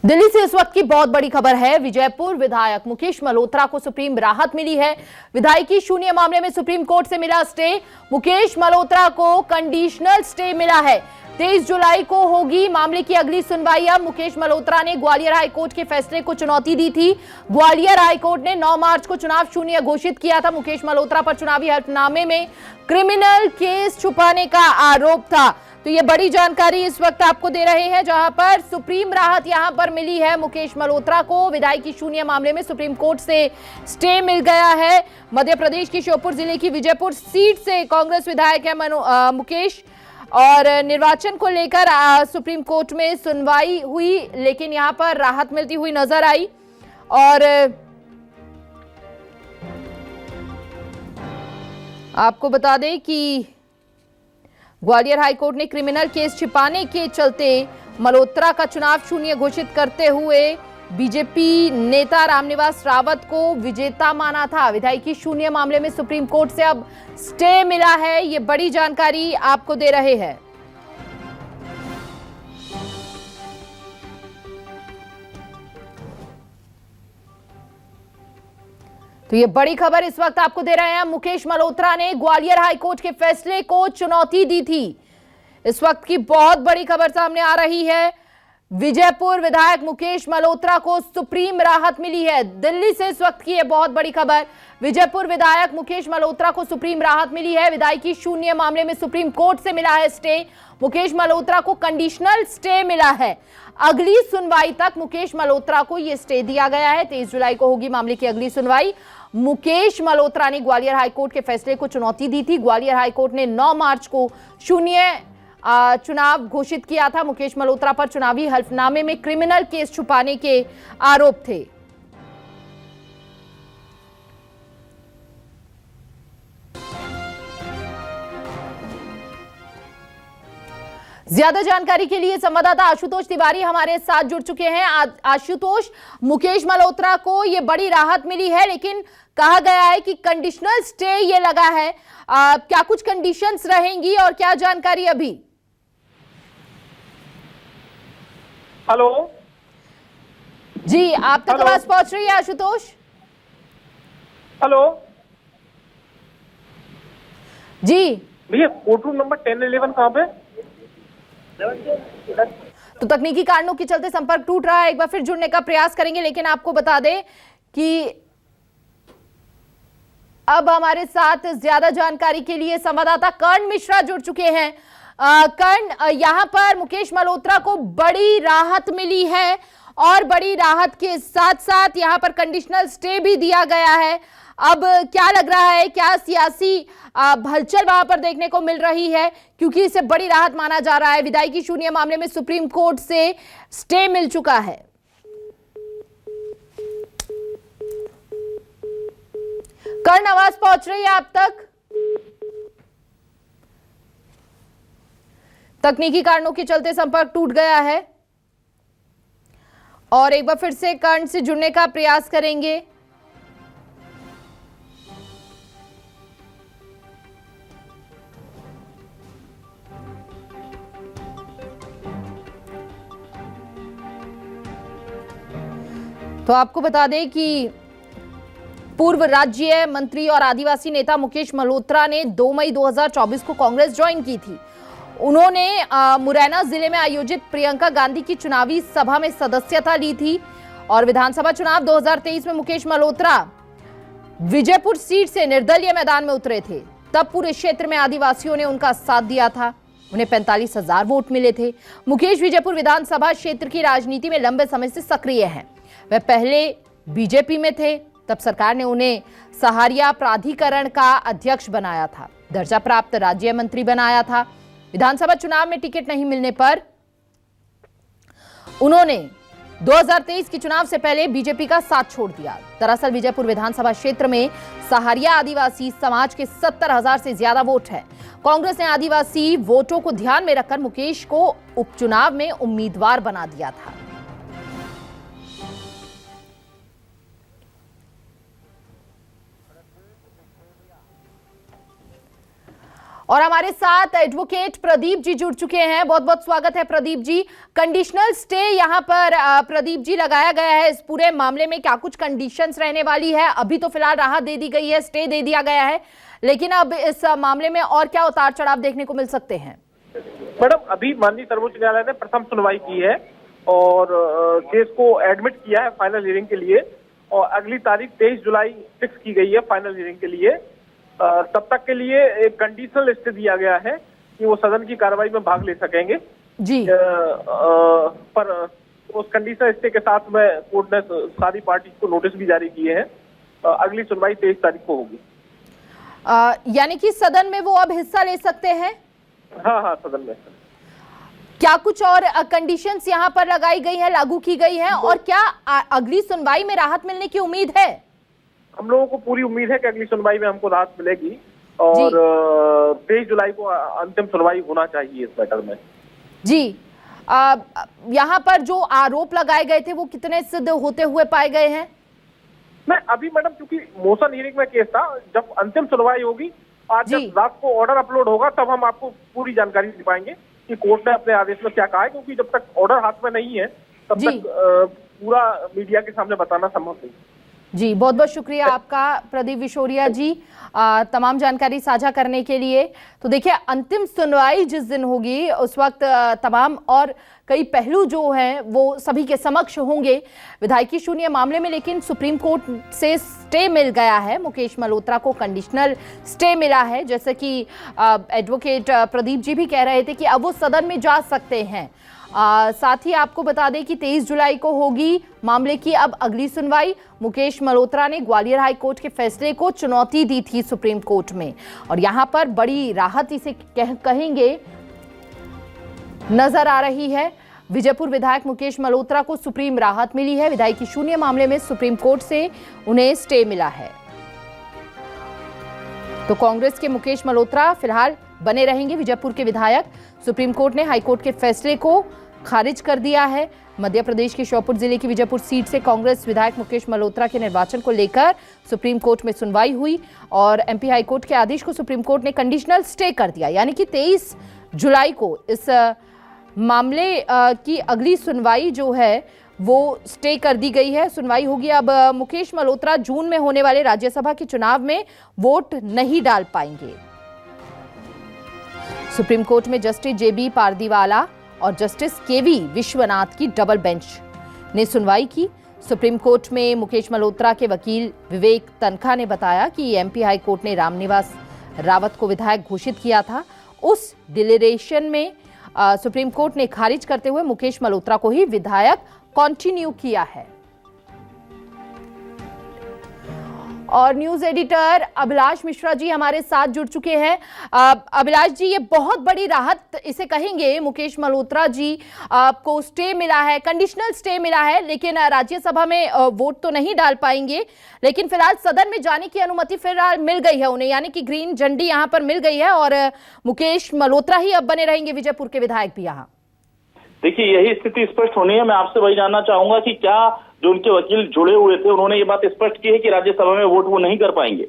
दिल्ली से इस वक्त की बहुत बड़ी खबर है। विजयपुर विधायक मुकेश मल्होत्रा को सुप्रीम राहत मिली है। विधायकी शून्य मामले में सुप्रीम कोर्ट से मिला स्टे। मुकेश मल्होत्रा को कंडीशनल स्टे मिला है। 23 जुलाई को होगी मामले की अगली सुनवाई। अब मुकेश मल्होत्रा ने ग्वालियर हाईकोर्ट के फैसले को चुनौती दी थी। ग्वालियर हाईकोर्ट ने 9 मार्च को चुनाव शून्य घोषित किया था। मुकेश मल्होत्रा पर चुनावी हलफनामे में क्रिमिनल केस छुपाने का आरोप था। तो ये बड़ी जानकारी इस वक्त आपको दे रहे हैं, जहां पर सुप्रीम राहत यहां पर मिली है मुकेश मल्होत्रा को। विधायकी शून्य मामले में सुप्रीम कोर्ट से स्टे मिल गया है। मध्य प्रदेश की श्योपुर जिले की विजयपुर सीट से कांग्रेस विधायक है मुकेश, और निर्वाचन को लेकर सुप्रीम कोर्ट में सुनवाई हुई, लेकिन यहां पर राहत मिलती हुई नजर आई। और आपको बता दें कि ग्वालियर हाईकोर्ट ने क्रिमिनल केस छिपाने के चलते मल्होत्रा का चुनाव शून्य घोषित करते हुए बीजेपी नेता रामनिवास रावत को विजेता माना था। विधायकी शून्य मामले में सुप्रीम कोर्ट से अब स्टे मिला है। ये बड़ी जानकारी आपको दे रहे हैं। तो ये बड़ी खबर इस वक्त आपको दे रहे हैं। मुकेश मल्होत्रा ने ग्वालियर हाईकोर्ट के फैसले को चुनौती दी थी। इस वक्त की बहुत बड़ी खबर सामने आ रही है। विजयपुर विधायक मुकेश मल्होत्रा को सुप्रीम राहत मिली है। दिल्ली से इस वक्त की यह बहुत बड़ी खबर। विजयपुर विधायक मुकेश मल्होत्रा को सुप्रीम राहत मिली है। विधायकी शून्य मामले में सुप्रीम कोर्ट से मिला है स्टे। मुकेश मल्होत्रा को कंडीशनल स्टे मिला है। अगली सुनवाई तक मुकेश मल्होत्रा को यह स्टे दिया गया है। 23 जुलाई को होगी मामले की अगली सुनवाई। मुकेश मल्होत्रा ने ग्वालियर हाईकोर्ट के फैसले को चुनौती दी थी। ग्वालियर हाईकोर्ट ने 9 मार्च को शून्य चुनाव घोषित किया था। मुकेश मल्होत्रा पर चुनावी हलफनामे में क्रिमिनल केस छुपाने के आरोप थे। ज्यादा जानकारी के लिए संवाददाता आशुतोष तिवारी हमारे साथ जुड़ चुके हैं। आशुतोष, मुकेश मल्होत्रा को यह बड़ी राहत मिली है, लेकिन कहा गया है कि कंडीशनल स्टे ये लगा है। क्या कुछ कंडीशंस रहेंगी और क्या जानकारी अभी? हेलो जी, आप तक आवाज पहुंच रही है आशुतोष? हेलो जी भैया, कोर्ट रूम नंबर 10-11 कहाँ पे? तो तकनीकी कारणों के चलते संपर्क टूट रहा है। एक बार फिर जुड़ने का प्रयास करेंगे, लेकिन आपको बता दें कि अब हमारे साथ ज्यादा जानकारी के लिए संवाददाता कर्ण मिश्रा जुड़ चुके हैं। कर्ण, यहां पर मुकेश मल्होत्रा को बड़ी राहत मिली है और बड़ी राहत के साथ साथ यहां पर कंडीशनल स्टे भी दिया गया है। अब क्या लग रहा है, क्या सियासी हलचल वहां पर देखने को मिल रही है, क्योंकि इसे बड़ी राहत माना जा रहा है। विधायकी शून्य मामले में सुप्रीम कोर्ट से स्टे मिल चुका है। कर्ण, आवाज पहुंच रही है आप तक? तकनीकी कारणों के चलते संपर्क टूट गया है और एक बार फिर से कर्ण से जुड़ने का प्रयास करेंगे। तो आपको बता दें कि पूर्व राज्य मंत्री और आदिवासी नेता मुकेश मल्होत्रा ने 2 मई 2024 को कांग्रेस ज्वाइन की थी। उन्होंने मुरैना जिले में आयोजित प्रियंका गांधी की चुनावी सभा में सदस्यता ली थी और विधानसभा चुनाव 2023 में मुकेश मल्होत्रा विजयपुर सीट से निर्दलीय मैदान में उतरे थे। तब पूरे क्षेत्र में आदिवासियों ने उनका साथ दिया था। उन्हें 45,000 वोट मिले थे। मुकेश विजयपुर विधानसभा क्षेत्र की राजनीति में लंबे समय से सक्रिय हैं। वह पहले बीजेपी में थे, तब सरकार ने उन्हें सहारिया प्राधिकरण का अध्यक्ष बनाया था। दर्जा प्राप्त राज्य मंत्री बनाया था। विधानसभा चुनाव में टिकट नहीं मिलने पर उन्होंने 2023 के चुनाव से पहले बीजेपी का साथ छोड़ दिया। दरअसल विजयपुर विधानसभा क्षेत्र में सहारिया आदिवासी समाज के 70,000 से ज्यादा वोट है। कांग्रेस ने आदिवासी वोटों को ध्यान में रखकर मुकेश को उपचुनाव में उम्मीदवार बना दिया था। और हमारे साथ एडवोकेट प्रदीप जी जुड़ चुके हैं। बहुत बहुत स्वागत है प्रदीप जी। कंडीशनल स्टे यहाँ पर प्रदीप जी लगाया गया है, इस पूरे मामले में क्या कुछ कंडीशंस रहने वाली है? अभी तो फिलहाल राहत दे दी गई है, स्टे दे दिया गया है, लेकिन अब इस मामले में और क्या उतार चढ़ाव देखने को मिल सकते हैं? मैडम, अभी माननीय सर्वोच्च न्यायालय ने प्रथम सुनवाई की है और केस को एडमिट किया है फाइनल हियरिंग के लिए, और अगली तारीख 23 जुलाई फिक्स की गई है फाइनल हियरिंग के लिए। तब तक के लिए एक कंडीशनल स्टे दिया गया है कि वो सदन की कार्रवाई में भाग ले सकेंगे जी। पर उस कंडीशनल स्टे के साथ में कोर्ट ने सारी पार्टी को नोटिस भी जारी किए हैं। अगली सुनवाई 23 तारीख को होगी। यानी कि सदन में वो अब हिस्सा ले सकते हैं? हाँ, सदन में। क्या कुछ और कंडीशंस यहाँ पर लगाई गई है, लागू की गई है, और क्या अगली सुनवाई में राहत मिलने की उम्मीद है? हम लोगों को पूरी उम्मीद है कि अगली सुनवाई में हमको राहत मिलेगी और 23 जुलाई को अंतिम सुनवाई होना चाहिए इस मैटर में। जी। यहाँ पर जो आरोप लगाए गए थे वो कितने सिद्ध होते हुए पाए गए हैं? मैं अभी मैडम, क्योंकि मोशन हियरिंग में केस था, जब अंतिम सुनवाई होगी आज जब रात को ऑर्डर अपलोड होगा तब हम आपको पूरी जानकारी दे पाएंगे कि कोर्ट ने अपने आदेश में क्या कहा है, क्योंकि जब तक ऑर्डर हाथ में नहीं है तब तक पूरा मीडिया के सामने बताना संभव नहीं। जी, बहुत बहुत शुक्रिया आपका प्रदीप विशोरिया जी तमाम जानकारी साझा करने के लिए। तो देखिए, अंतिम सुनवाई जिस दिन होगी उस वक्त तमाम और कई पहलू जो हैं वो सभी के समक्ष होंगे विधायकी शून्य मामले में। लेकिन सुप्रीम कोर्ट से स्टे मिल गया है, मुकेश मल्होत्रा को कंडीशनल स्टे मिला है, जैसे कि एडवोकेट प्रदीप जी भी कह रहे थे कि अब वो सदन में जा सकते हैं। साथ ही आपको बता दें कि 23 जुलाई को होगी मामले की अब अगली सुनवाई। मुकेश मल्होत्रा ने ग्वालियर हाई कोर्ट के फैसले को चुनौती दी थी सुप्रीम कोर्ट में, और यहां पर बड़ी राहत इसे कहेंगे नजर आ रही है। विजयपुर विधायक मुकेश मल्होत्रा को सुप्रीम राहत मिली है। विधायकी शून्य मामले में सुप्रीम कोर्ट से उन्हें स्टे मिला है। तो कांग्रेस के मुकेश मल्होत्रा फिलहाल बने रहेंगे विजयपुर के विधायक। सुप्रीम कोर्ट ने हाईकोर्ट के फैसले को खारिज कर दिया है। मध्य प्रदेश के श्योपुर जिले की विजयपुर सीट से कांग्रेस विधायक मुकेश मल्होत्रा के निर्वाचन को लेकर सुप्रीम कोर्ट में सुनवाई हुई और एमपी हाईकोर्ट के आदेश को सुप्रीम कोर्ट ने कंडीशनल स्टे कर दिया, यानी कि 23 जुलाई को इस मामले की अगली सुनवाई जो है वो स्टे कर दी गई है। सुनवाई होगी। अब मुकेश मल्होत्रा जून में होने वाले राज्यसभा के चुनाव में वोट नहीं डाल पाएंगे। सुप्रीम कोर्ट में जस्टिस जेबी पारदीवाला और जस्टिस केवी विश्वनाथ की डबल बेंच ने सुनवाई की। सुप्रीम कोर्ट में मुकेश मल्होत्रा के वकील विवेक तनखा ने बताया कि एमपी हाई कोर्ट ने रामनिवास रावत को विधायक घोषित किया था। उस डिलेरेशन में सुप्रीम कोर्ट ने खारिज करते हुए मुकेश मल्होत्रा को ही विधायक कंटिन्यू किया है। और न्यूज एडिटर अभिलाष मिश्रा जी हमारे साथ जुड़ चुके हैं। अभिलाष जी, ये बहुत बड़ी राहत इसे कहेंगे, मुकेश मल्होत्रा जी को स्टे मिला है, कंडीशनल स्टे मिला है, लेकिन राज्यसभा में वोट तो नहीं डाल पाएंगे, लेकिन फिलहाल सदन में जाने की अनुमति फिलहाल मिल गई है उन्हें, यानी कि ग्रीन झंडी यहां पर मिल गई है और मुकेश मल्होत्रा ही अब बने रहेंगे विजयपुर के विधायक भी यहाँ। देखिए, यही स्थिति स्पष्ट होनी है। मैं आपसे वही जानना चाहूंगा कि क्या जो उनके वकील जुड़े हुए थे उन्होंने ये बात स्पष्ट की है कि राज्यसभा में वोट वो नहीं कर पाएंगे?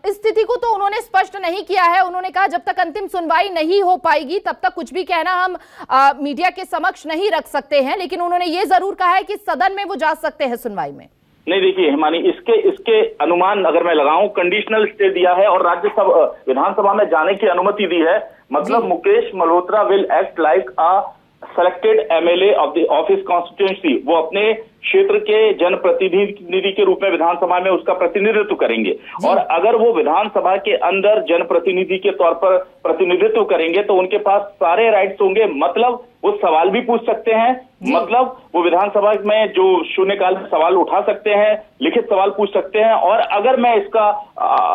इस स्थिति को तो उन्होंने स्पष्ट नहीं किया है। उन्होंने कहा जब तक अंतिम सुनवाई नहीं हो पाएगी तब तक कुछ भी कहना हम मीडिया के समक्ष नहीं रख सकते हैं, लेकिन उन्होंने ये जरूर कहा है कि सदन में वो जा सकते हैं सुनवाई में। नहीं, देखिए हिमानी, इसके अनुमान अगर मैं लगाऊं, कंडीशनल स्टे दिया है और राज्यसभा विधानसभा में जाने की अनुमति दी है, मतलब Mukesh Malhotra will act like a selected MLA of his constituency. वो अपने क्षेत्र के जनप्रतिनिधि के रूप में विधानसभा में उसका प्रतिनिधित्व करेंगे, और अगर वो विधानसभा के अंदर जनप्रतिनिधि के तौर पर प्रतिनिधित्व करेंगे तो उनके पास सारे राइट्स होंगे। मतलब वो सवाल भी पूछ सकते हैं, मतलब वो विधानसभा में जो शून्यकाल में सवाल उठा सकते हैं, लिखित सवाल पूछ सकते हैं। और अगर मैं इसका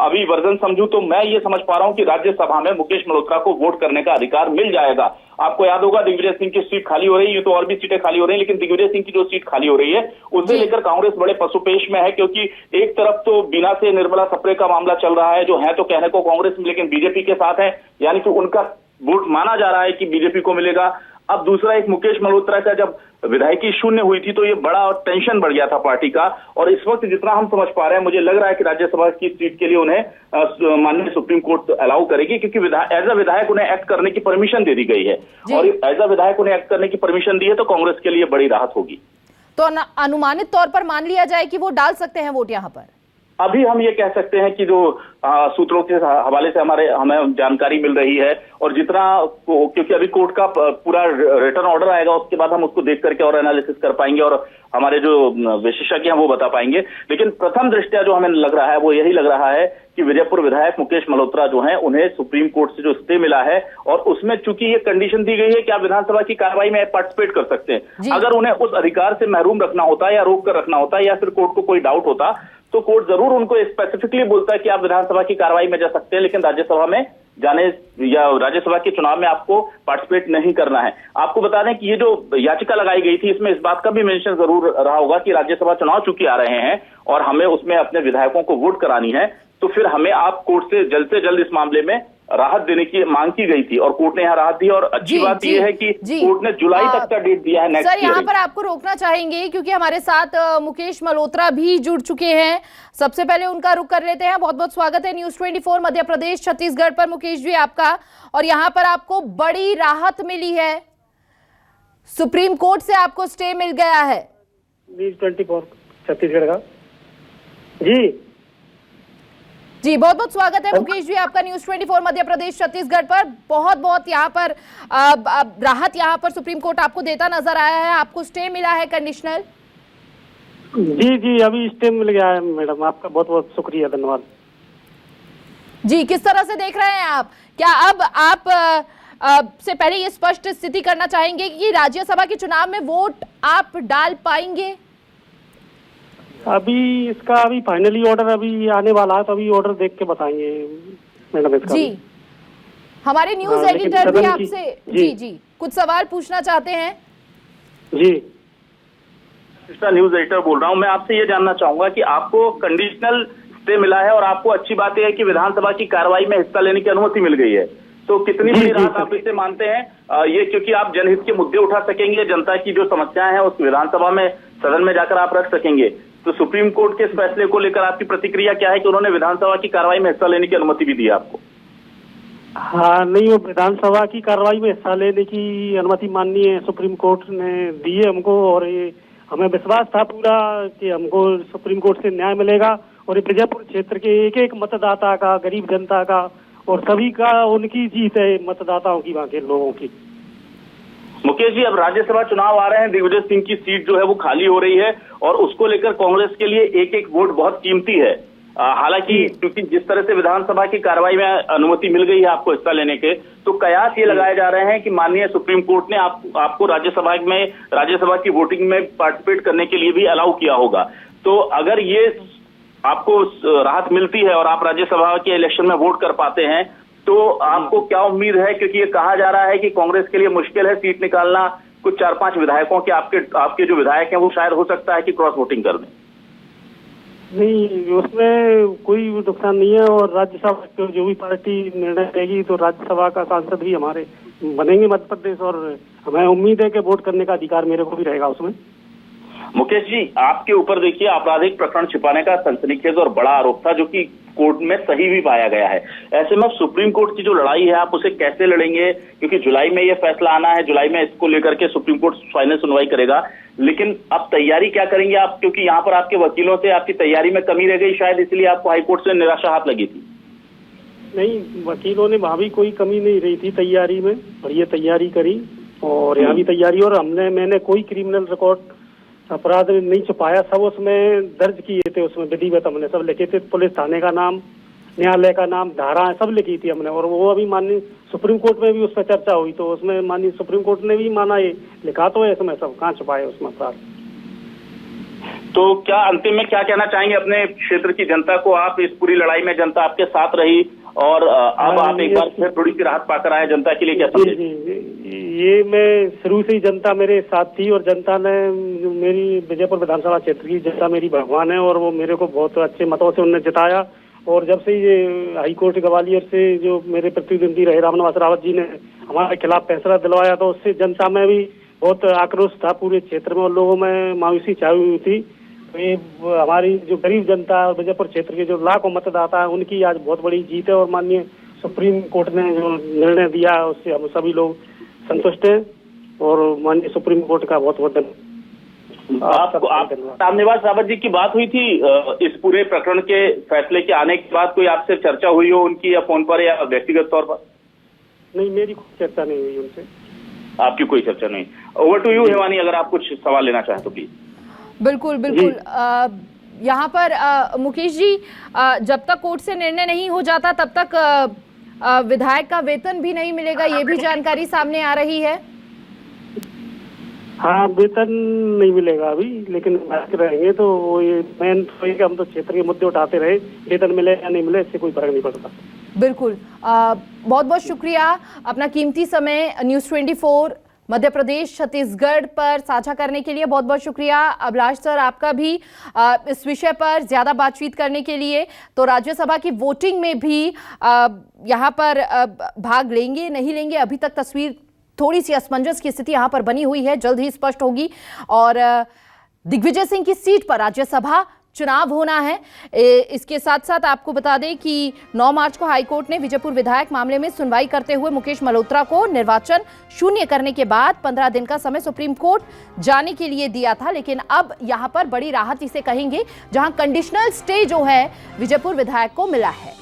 अभी वर्जन समझूं तो मैं ये समझ पा रहा हूं कि राज्यसभा में मुकेश मल्होत्रा को वोट करने का अधिकार मिल जाएगा। आपको याद होगा दिग्विजय सिंह की सीट खाली हो रही है, तो और भी सीटें खाली हो रही है, लेकिन दिग्विजय सिंह की जो सीट खाली हो रही है उसे लेकर कांग्रेस बड़े पसुपेश में है, क्योंकि एक तरफ तो बीना से निर्मला सप्रे का मामला चल रहा है, जो है तो कहने को कांग्रेस में लेकिन बीजेपी के साथ है, यानी कि उनका वोट माना जा रहा है कि बीजेपी को मिलेगा। अब दूसरा एक मुकेश मल्होत्रा का जब विधायकी शून्य हुई थी तो ये बड़ा टेंशन बढ़ गया था पार्टी का। और इस वक्त जितना हम समझ पा रहे हैं, मुझे लग रहा है कि राज्यसभा की सीट के लिए उन्हें माननीय सुप्रीम कोर्ट अलाउ करेगी, क्योंकि एज अ विधायक उन्हें एक्ट करने की परमिशन दे दी गई है। और एज अ विधायक उन्हें एक्ट करने की परमिशन दी है तो कांग्रेस के लिए बड़ी राहत होगी। तो अनुमानित तौर पर मान लिया जाए कि वो डाल सकते हैं वोट यहाँ पर? अभी हम ये कह सकते हैं कि जो सूत्रों के हवाले से हमें जानकारी मिल रही है, और जितना, क्योंकि अभी कोर्ट का पूरा रिटर्न ऑर्डर आएगा, उसके बाद हम उसको देख करके और एनालिसिस कर पाएंगे और हमारे जो विशेषज्ञ हैं वो बता पाएंगे। लेकिन प्रथम दृष्टया जो हमें लग रहा है वो यही लग रहा है कि विजयपुर विधायक मुकेश मल्होत्रा जो हैं, उन्हें सुप्रीम कोर्ट से जो स्टे मिला है, और उसमें चूंकि ये कंडीशन दी गई है कि आप विधानसभा की कार्रवाई में पार्टिसिपेट कर सकते हैं। अगर उन्हें उस अधिकार से महरूम रखना होता या रोक कर रखना होता या फिर कोर्ट को कोई डाउट होता तो कोर्ट जरूर उनको स्पेसिफिकली बोलता है कि आप विधानसभा की कार्रवाई में जा सकते हैं, लेकिन राज्यसभा में जाने या राज्यसभा के चुनाव में आपको पार्टिसिपेट नहीं करना है। आपको बता दें कि ये जो याचिका लगाई गई थी, इसमें इस बात का भी मेंशन जरूर रहा होगा कि राज्यसभा चुनाव चूंकि आ रहे हैं और हमें उसमें अपने विधायकों को वोट करानी है, तो फिर हमें आप कोर्ट से जल्द इस मामले में राहत देने की मांग की गई थी और कोर्ट ने यहाँ राहत दी। और अच्छी बात यह है कि कोर्ट ने जुलाई तक का डेट दिया है नेक्स्ट सर, यहाँ पर आपको रोकना चाहेंगे क्योंकि हमारे साथ मुकेश मल्होत्रा भी जुड़ चुके हैं। सबसे पहले उनका रुख कर लेते हैं। बहुत बहुत स्वागत है न्यूज़ 24 मध्य प्रदेश छत्तीसगढ़ पर मुकेश जी आपका। और यहाँ पर आपको बड़ी राहत मिली है, सुप्रीम कोर्ट से आपको स्टे मिल गया है। न्यूज़ 24 छत्तीसगढ़ का जी बहुत बहुत स्वागत है मुकेश जी आपका न्यूज़ 24 मध्य प्रदेश छत्तीसगढ़ पर। बहुत बहुत यहाँ पर राहत यहाँ पर सुप्रीम कोर्ट आपको देता नजर आया है, आपको स्टे मिला है कंडीशनल। जी अभी स्टे मिल गया है मैडम, आपका बहुत बहुत शुक्रिया, धन्यवाद। जी किस तरह से देख रहे हैं आप? क्या अब आप से पहले ये स्पष्ट स्थिति करना चाहेंगे कि राज्यसभा के चुनाव में वोट आप डाल पाएंगे? अभी इसका फाइनली ऑर्डर अभी आने वाला है, तो अभी ऑर्डर देख के बताएंगे मैडम इसका। जी हमारे न्यूज एडिटर भी आपसे जी कुछ सवाल पूछना चाहते हैं। जी न्यूज एडिटर बोल रहा हूं। मैं आपसे ये जानना चाहूंगा कि आपको कंडीशनल स्टे मिला है और आपको अच्छी बात यह है कि विधानसभा की कार्रवाई में हिस्सा लेने की अनुमति मिल गई है, तो कितनी बड़ी राहत आप इसे मानते हैं? ये क्योंकि आप जनहित के मुद्दे उठा सकेंगे, जनता की जो समस्याएं हैं उस विधानसभा में सदन में जाकर आप रख सकेंगे। तो सुप्रीम कोर्ट के इस फैसले को लेकर आपकी प्रतिक्रिया क्या है कि उन्होंने विधानसभा की कार्रवाई में हिस्सा लेने की अनुमति भी दी है आपको? हाँ नहीं, वो विधानसभा की कार्रवाई में हिस्सा लेने की अनुमति माननीय सुप्रीम कोर्ट ने दी है हमको, और ये हमें विश्वास था पूरा कि हमको सुप्रीम कोर्ट से न्याय मिलेगा। और ये विजयपुर क्षेत्र के एक एक मतदाता का, गरीब जनता का और सभी का उनकी जीत है, मतदाताओं की, वहाँ के लोगों की। मुकेश जी, अब राज्यसभा चुनाव आ रहे हैं, दिग्विजय सिंह की सीट जो है वो खाली हो रही है और उसको लेकर कांग्रेस के लिए एक एक वोट बहुत कीमती है। हालांकि क्योंकि जिस तरह से विधानसभा की कार्रवाई में अनुमति मिल गई है आपको हिस्सा लेने के, तो कयास ये लगाए जा रहे हैं कि माननीय सुप्रीम कोर्ट ने आपको राज्यसभा की वोटिंग में पार्टिसिपेट करने के लिए भी अलाउ किया होगा। तो अगर ये आपको राहत मिलती है और आप राज्यसभा के इलेक्शन में वोट कर पाते हैं, तो आपको क्या उम्मीद है? क्योंकि ये कहा जा रहा है कि कांग्रेस के लिए मुश्किल है सीट निकालना, कुछ 4-5 विधायकों के आपके जो विधायक हैं वो शायद हो सकता है कि क्रॉस वोटिंग कर दें। नहीं, उसमें कोई नुकसान नहीं है, और राज्यसभा जो भी पार्टी निर्णय लेगी तो राज्यसभा का सांसद भी हमारे बनेंगे मध्य प्रदेश, और हमें उम्मीद है कि वोट करने का अधिकार मेरे को भी रहेगा उसमें। मुकेश जी, आपके ऊपर देखिए आपराधिक प्रकरण छिपाने का सनसनीखेज और बड़ा आरोप था जो कि कोर्ट में सही भी पाया गया है। ऐसे में सुप्रीम कोर्ट की जो लड़ाई है आप उसे कैसे लड़ेंगे? क्योंकि जुलाई में ये फैसला आना है, जुलाई में इसको लेकर के सुप्रीम कोर्ट फाइनल सुनवाई करेगा, लेकिन अब तैयारी क्या करेंगे आप? क्योंकि यहाँ पर आपके वकीलों से आपकी तैयारी में कमी रह गई, शायद इसलिए आपको हाईकोर्ट से निराशा हाथ लगी थी। नहीं, वकीलों ने वहाँ भी कोई कमी नहीं रही थी तैयारी में, बढ़िया तैयारी करी, और यहाँ भी तैयारी, और मैंने कोई क्रिमिनल रिकॉर्ड अपराध नहीं छुपाया, सब उसमें दर्ज किए थे, उसमें विधिवत हमने सब लिखे थे, पुलिस थाने का नाम, न्यायालय का नाम, धाराएं सब लिखी थी हमने, और वो अभी माननीय सुप्रीम कोर्ट में भी उस पर चर्चा हुई, तो उसमें माननीय सुप्रीम कोर्ट ने भी माना, ये लिखा तो है इसमें, सब कहाँ छुपाए उसमें अपराध। तो क्या अंतिम में क्या कहना चाहेंगे अपने क्षेत्र की जनता को? आप इस पूरी लड़ाई में जनता आपके साथ रही और अब आप एक बार फिर थोड़ी सी राहत पाकर आए, जनता के लिए क्या समझे? ये मैं शुरू से ही जनता मेरे साथ थी, और जनता ने मेरी विजयपुर विधानसभा क्षेत्र की जनता मेरी भगवान है, और वो मेरे को बहुत अच्छे मतों से उन्होंने जिताया, और जब से ये हाई कोर्ट ग्वालियर से जो मेरे प्रतिद्वंदी रहे रामनिवास रावत जी ने हमारे खिलाफ फैसला दिलवाया, तो उससे जनता में भी बहुत आक्रोश था पूरे क्षेत्र में और लोगों में मायूसी छाई हुई थी। तो ये हमारी जो गरीब जनता और विजयपुर क्षेत्र के जो लाखों मतदाता है उनकी आज बहुत बड़ी जीत है और माननीय सुप्रीम कोर्ट ने जो निर्णय दिया उससे हम सभी लोग संतुष्ट हैं और माननीय सुप्रीम कोर्ट का बहुत बहुत धन्यवाद। आप रामनिवास रावत जी की बात हुई थी इस पूरे प्रकरण के फैसले के आने के बाद, कोई आपसे चर्चा हुई हो उनकी, या फोन पर या व्यक्तिगत तौर पर? नहीं, मेरी कोई चर्चा नहीं हुई उनसे। आपकी कोई चर्चा नहीं। ओवर टू यू हेमानी, अगर आप कुछ सवाल लेना चाहें तो प्लीज। बिल्कुल बिल्कुल। यहाँ पर मुकेश जी, जब तक कोर्ट से निर्णय नहीं हो जाता तब तक विधायक का वेतन भी नहीं मिलेगा, ये भी जानकारी सामने आ रही है। हाँ, वेतन नहीं मिलेगा अभी, लेकिन बात रहेंगे तो ये मेन तो ये कि हम तो क्षेत्र के मुद्दे उठाते रहे, वेतन मिले या नहीं मिले इससे कोई फर्क नहीं पड़ता। बिल्कुल, बहुत बहुत शुक्रिया अपना कीमती समय न्यूज़ 24 मध्य प्रदेश छत्तीसगढ़ पर साझा करने के लिए। बहुत बहुत शुक्रिया अभिलाष सर आपका भी इस विषय पर ज़्यादा बातचीत करने के लिए। तो राज्यसभा की वोटिंग में भी यहाँ पर भाग लेंगे नहीं लेंगे, अभी तक तस्वीर थोड़ी सी असमंजस की स्थिति यहाँ पर बनी हुई है, जल्द ही स्पष्ट होगी। और दिग्विजय सिंह की सीट पर राज्यसभा चुनाव होना है। इसके साथ साथ आपको बता दें कि 9 मार्च को हाईकोर्ट ने विजयपुर विधायक मामले में सुनवाई करते हुए मुकेश मल्होत्रा को निर्वाचन शून्य करने के बाद 15 दिन का समय सुप्रीम कोर्ट जाने के लिए दिया था। लेकिन अब यहां पर बड़ी राहत इसे कहेंगे, जहां कंडीशनल स्टे जो है विजयपुर विधायक को मिला है।